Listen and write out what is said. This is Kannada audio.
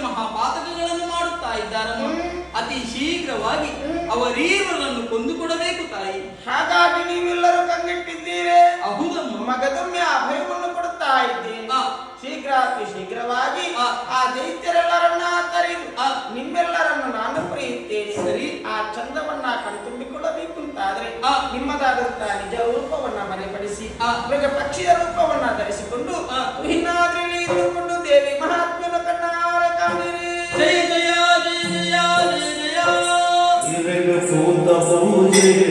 ಮಹಾಪಾತಕಗಳನ್ನು ಮಾಡುತ್ತಾ ಇದ್ದಾರಮ್ಮ. ಅತಿ ಶೀಘ್ರವಾಗಿ ಅವರೀವರನ್ನು ಕೊಂದುಕೊಡಬೇಕು ತಾಯಿ. ಹಾಗಾಗಿ ನೀವೆಲ್ಲರೂ ಕಂಗೆಟ್ಟಿದ್ದೀರಿ. ಹೌದಮ್ಮ. ಮಗದೊಮ್ಮೆ ಅಭಯವನ್ನು ಕೊಡುತ್ತಾ ಇದ್ದೀನಿ. ಅತಿ ಶೀಘ್ರವಾಗಿ ಆ ದೈತ್ಯರೆಲ್ಲರನ್ನ ಕರೆದು ನಿಮ್ಮೆಲ್ಲರನ್ನು ನಾನು ಪ್ರೀತಿಸ್ತೇನೆ. ಸರಿ. ಆ ಚಂದವನ್ನ ಕಣ್ತುಂಬಿಕೊಳ್ಳಬೇಕು ಅಂತಾದ್ರೆ ನಿಮ್ಮದಾದಂತಹ ನಿಜ ರೂಪವನ್ನ ಮರೆಪಡಿಸಿ ಮೃಗ ಪಕ್ಷಿಯ ರೂಪವನ್ನ ಧರಿಸಿಕೊಂಡು ತುಹಿನಾದ್ರಲ್ಲಿ ಇದ್ದುಕೊಂಡು ದೇವಿ ಮಹಾತ್ಮನ ಕಣ್ಣಾರ ಕಾಣಿರಿ. ಜಯ ಜಯ ಜಯ ಜಯ ಜಯ ಪೂಜೆ